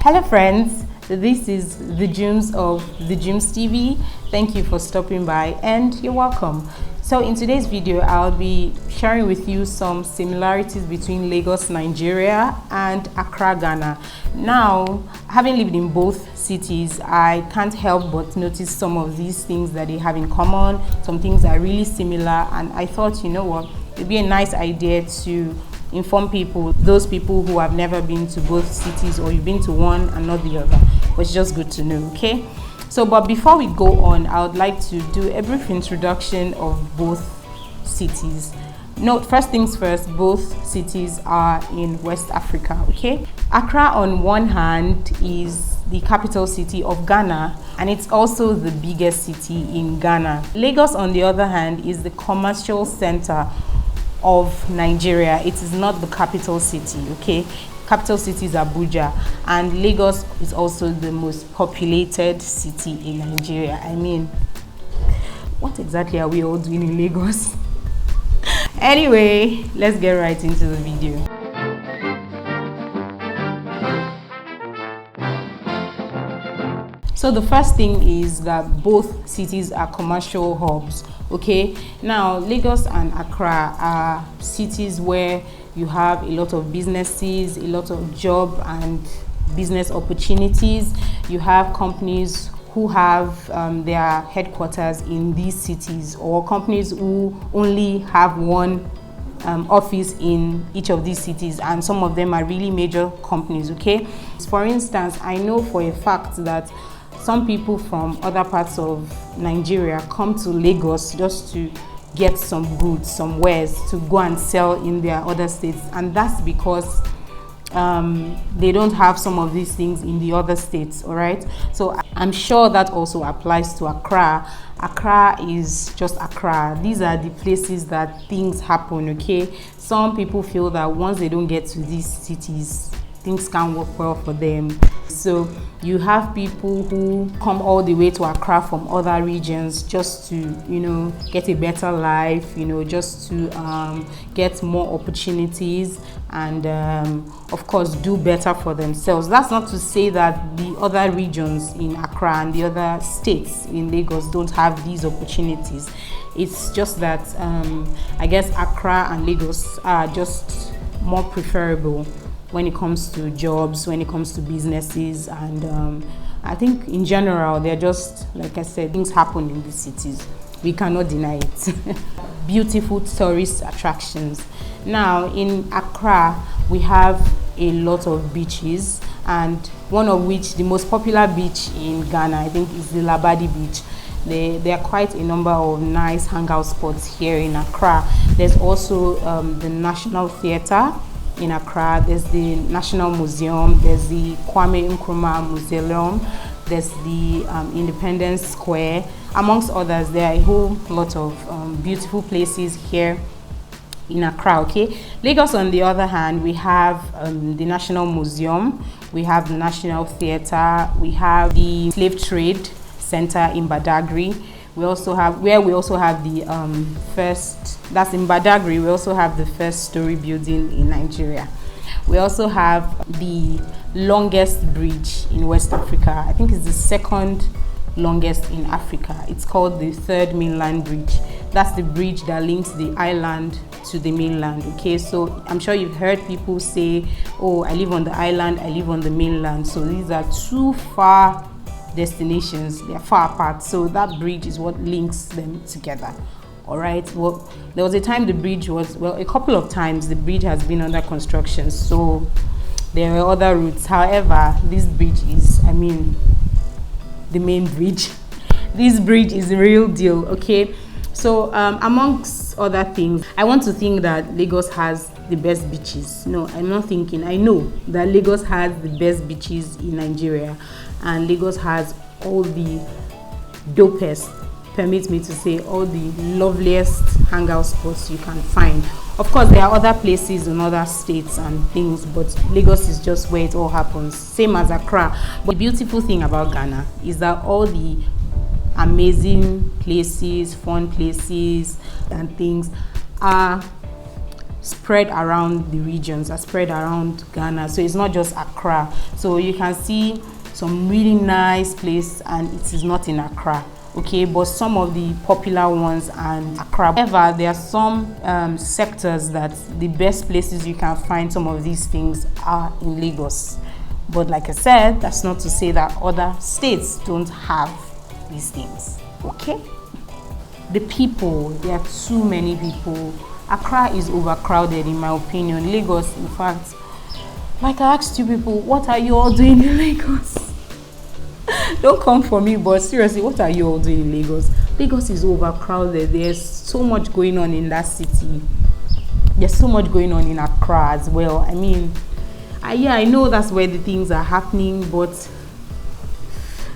Hello friends, this is the Jums of the Jums TV. Thank you for stopping by and you're welcome. So in today's video, I'll be sharing with you some similarities between Lagos, Nigeria and Accra, Ghana. Now, having lived in both cities, I can't help but notice some of these things that they have in common. Some things are really similar, and I thought, you know what, it'd be a nice idea to inform people, those people who have never been to both cities, or you've been to one and not the other. But it's just good to know, okay? So, but before we go on, I would like to do a brief introduction of both cities. Note, first things first, both cities are in West Africa, okay? Accra, on one hand, is the capital city of Ghana, and it's also the biggest city in Ghana. Lagos, on the other hand, is the commercial center of Nigeria. It is not the capital city, okay? Capital city is Abuja, and Lagos is also the most populated city in Nigeria. I mean, what exactly are we all doing in Lagos? Anyway, let's get right into the video. So the first thing is that both cities are commercial hubs, okay? Now, Lagos and Accra are cities where you have a lot of businesses, a lot of job and business opportunities. You have companies who have their headquarters in these cities, or companies who only have one office in each of these cities, and some of them are really major companies, okay? For instance, I know for a fact that some people from other parts of Nigeria come to Lagos just to get some goods, some wares to go and sell in their other states, and that's because they don't have some of these things in the other states, all right? So I'm sure that also applies to Accra. Accra is just Accra. These are the places that things happen, okay? Some people feel that once they don't get to these cities, things can't work well for them. So you have people who come all the way to Accra from other regions just to, you know, get a better life, you know, just to get more opportunities and of course do better for themselves. That's not to say that the other regions in Accra and the other states in Lagos don't have these opportunities. It's just that I guess Accra and Lagos are just more preferable when it comes to jobs, when it comes to businesses, and I think in general, they're just, like I said, things happen in these cities. We cannot deny it. Beautiful tourist attractions. Now, in Accra, we have a lot of beaches, and one of which, the most popular beach in Ghana, I think, is the Labadi Beach. There are quite a number of nice hangout spots here in Accra. There's also the National Theatre in Accra. There's the National Museum, there's the Kwame Nkrumah Museum, there's the Independence Square, amongst others. There are a whole lot of beautiful places here in Accra, okay? Lagos, on the other hand, we have the National Museum, we have the National Theatre, we have the Slave Trade Center in Badagry. We also have the first, that's in Badagry, we also have the first story building in Nigeria. We also have the longest bridge in West Africa. I think it's the second longest in Africa. It's called the Third Mainland Bridge. That's the bridge that links the island to the mainland, okay? So I'm sure you've heard people say, oh, I live on the island, I live on the mainland. So these are two far destinations, they are far apart, so that bridge is what links them together, all right? Well, there was a time the bridge was, well, a couple of times the bridge has been under construction, so there are other routes. However, this bridge is, I mean, the main bridge. This bridge is the real deal, okay? So amongst other things, I want to think that Lagos has the best beaches. No, I'm not thinking, I know that Lagos has the best beaches in Nigeria, and Lagos has all the dopest, permit me to say, all the loveliest hangout spots you can find. Of course, there are other places in other states and things, but Lagos is just where it all happens, same as Accra. But the beautiful thing about Ghana is that all the amazing places, fun places and things are spread around the regions, are spread around Ghana. So it's not just Accra. So you can see some really nice place, and it is not in Accra. Okay, but some of the popular ones and Accra. However, there are some sectors that the best places you can find some of these things are in Lagos. But like I said, that's not to say that other states don't have these things. Okay, the people, there are too many people. Accra is overcrowded in my opinion. Lagos, in fact, like I asked you people, what are you all doing in Lagos? Don't come for me, but seriously, what are you all doing in Lagos? Lagos is overcrowded. There's so much going on in that city. There's so much going on in Accra as well. I mean, yeah, I know that's where the things are happening, but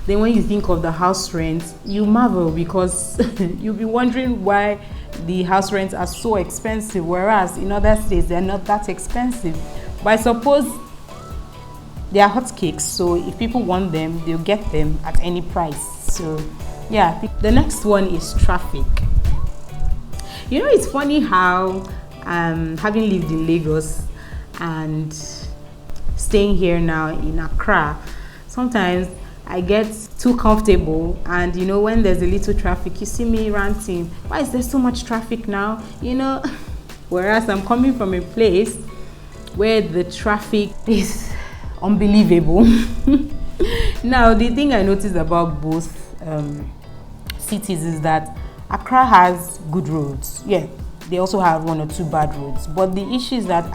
then when you think of the house rent, you marvel, because you'll be wondering why the house rents are so expensive, whereas in other states they're not that expensive. But I suppose they are hotcakes, so if people want them, they'll get them at any price. So yeah, the next one is traffic. You know, it's funny how having lived in Lagos and staying here now in Accra, sometimes I get too comfortable, and you know, when there's a little traffic, you see me ranting, why is there so much traffic now, you know? Whereas I'm coming from a place where the traffic is unbelievable. Now, the thing I noticed about both cities is that Accra has good roads. Yeah, they also have one or two bad roads, but the issue is that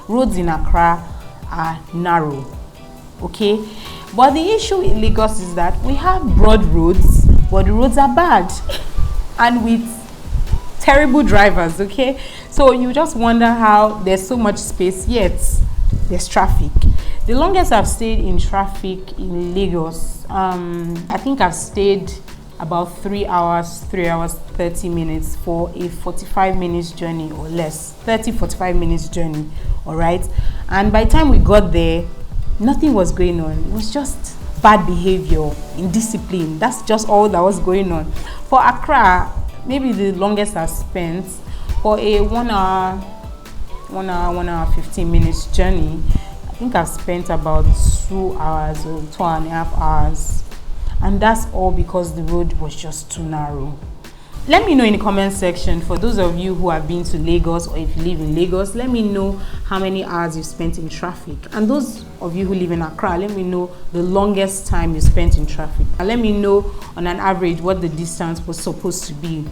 roads in Accra are narrow. Okay, but the issue in Lagos is that we have broad roads, but the roads are bad and with terrible drivers. Okay, so you just wonder how there's so much space yet there's traffic. The longest I've stayed in traffic in Lagos, I think I've stayed about 3 hours 30 minutes for a 45 minutes journey or less, 45 minutes journey. All right, and by the time we got there, nothing was going on. It was just bad behavior, indiscipline. That's just all that was going on. For Accra, maybe the longest I've spent for a 1 hour 15 minutes journey, I think I've spent about 2 hours or 2.5 hours, and that's all because the road was just too narrow. Let me know in the comment section, for those of you who have been to Lagos, or if you live in Lagos, let me know how many hours you spent in traffic. And those of you who live in Accra, let me know the longest time you spent in traffic. And let me know on an average what the distance was supposed to be.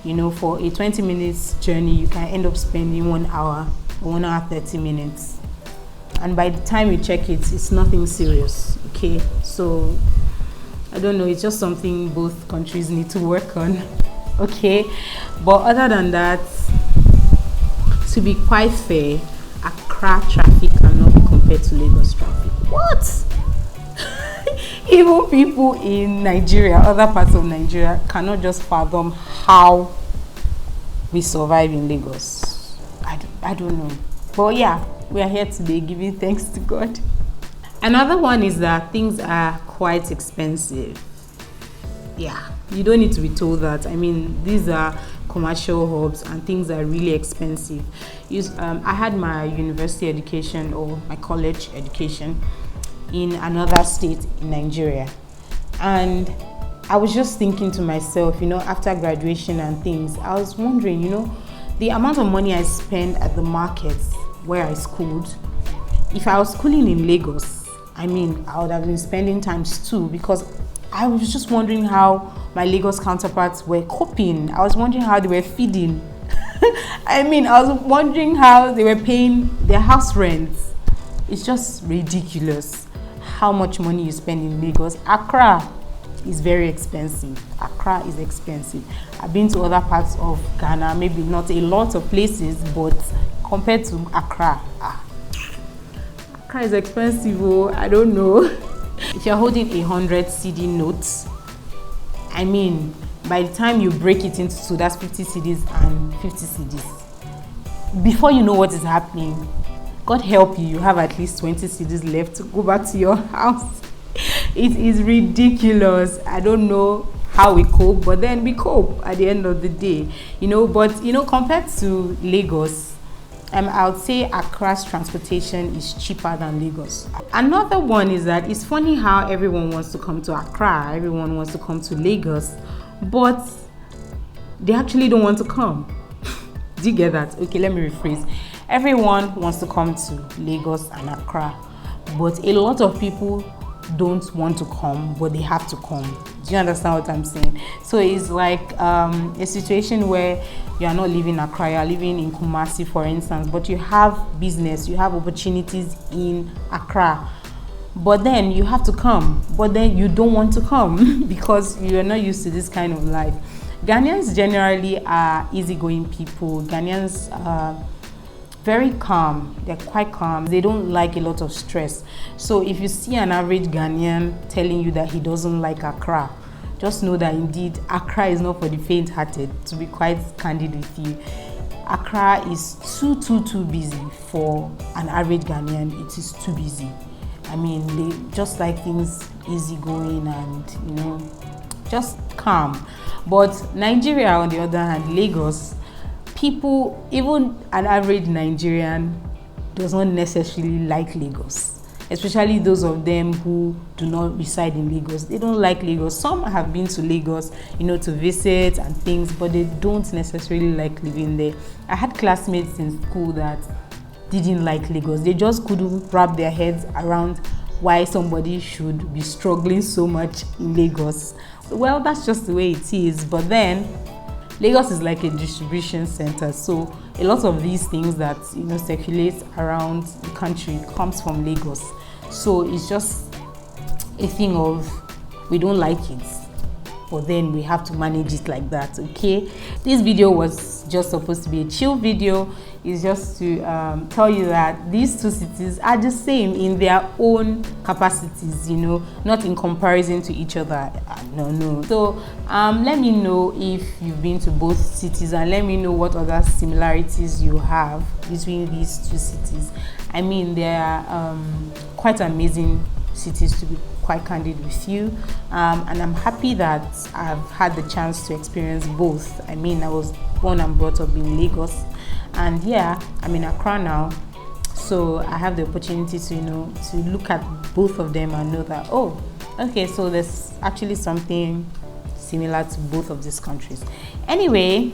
You know, for a 20 minutes journey, you can end up spending 1 hour or 1 hour 30 minutes. And by the time you check it, it's nothing serious. Okay, so I don't know, it's just something both countries need to work on. Okay, but other than that, to be quite fair, Accra traffic cannot be compared to Lagos traffic. What? Even people in Nigeria, other parts of Nigeria, cannot just fathom how we survive in Lagos. I don't know. But yeah, we are here today giving thanks to God. Another one is that things are quite expensive. Yeah, you don't need to be told that. I mean, these are commercial hubs and things are really expensive. I had my university education, or my college education, in another state in Nigeria, and I was just thinking to myself, you know, after graduation and things, I was wondering, you know, the amount of money I spend at the markets where I schooled. If I was schooling in Lagos, I mean, I would have been spending ×2, because I was just wondering how my Lagos counterparts were coping. I was wondering how they were feeding. I mean, I was wondering how they were paying their house rents. It's just ridiculous how much money you spend in Lagos. Accra is very expensive. Accra is expensive. I've been to other parts of Ghana, maybe not a lot of places, but compared to Accra, Accra is expensive. Oh, I don't know. If you're holding 100 CD notes, I mean, by the time you break it into two, that's 50 CDs and 50 CDs. Before you know what is happening, God help you, you have at least 20 CDs left to go back to your house. It is ridiculous. I don't know how we cope, but then we cope at the end of the day, you know. But you know, compared to Lagos, I would say Accra's transportation is cheaper than Lagos. Another one is that it's funny how everyone wants to come to Accra, everyone wants to come to Lagos, but they actually don't want to come. Do you get that? Okay, let me rephrase. Everyone wants to come to Lagos and Accra, but a lot of people don't want to come, but they have to come. Do you understand what I'm saying? So it's like a situation where you are not living in Accra, you are living in Kumasi, for instance, but you have business, you have opportunities in Accra, but then you have to come, but then you don't want to come because you are not used to this kind of life. Ghanaians generally are easygoing people. Ghanaians are very calm. They're quite calm. They don't like a lot of stress. So if you see an average Ghanaian telling you that he doesn't like Accra, just know that indeed Accra is not for the faint-hearted, to be quite candid with you. Accra is too busy for an average Ghanaian. It is too busy. I mean, they just like things easygoing and, just calm. But Nigeria, on the other hand, Lagos, people, even an average Nigerian, does not necessarily like Lagos, especially those of them who do not reside in Lagos. They don't like Lagos. Some have been to Lagos, to visit and things, but they don't necessarily like living there. I had classmates in school that didn't like Lagos. They just couldn't wrap their heads around why somebody should be struggling so much in Lagos. Well, that's just the way it is. But then Lagos is like a distribution center, so a lot of these things that circulate around the country comes from Lagos. So it's just a thing of we don't like it, but then we have to manage it like that. Okay, this video was just supposed to be a chill video. It's just to tell you that these two cities are the same in their own capacities, not in comparison to each other. No. So let me know if you've been to both cities, and let me know what other similarities you have between these two cities. I mean, they are quite amazing cities, to be quite candid with you, and I'm happy that I've had the chance to experience both. I mean, I was born and brought up in Lagos, and yeah, I'm in Accra now, so I have the opportunity to to look at both of them and know that, oh, okay, so there's actually something similar to both of these countries. Anyway,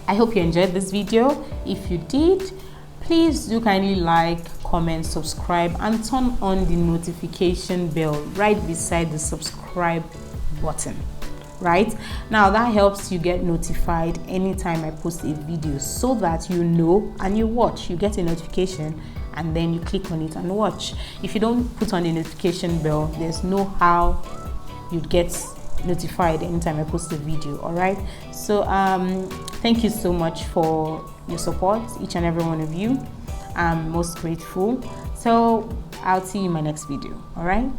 I hope you enjoyed this video. If you did, please do kindly like, comment, subscribe, and turn on the notification bell right beside the subscribe button. Right now, that helps you get notified anytime I post a video, so that and you watch. You get a notification and then you click on it and watch. If you don't put on the notification bell, there's no how you'd get notified anytime I post a video. All right, so thank you so much for your support, each and every one of you. I'm most grateful. So I'll see you in my next video. All right.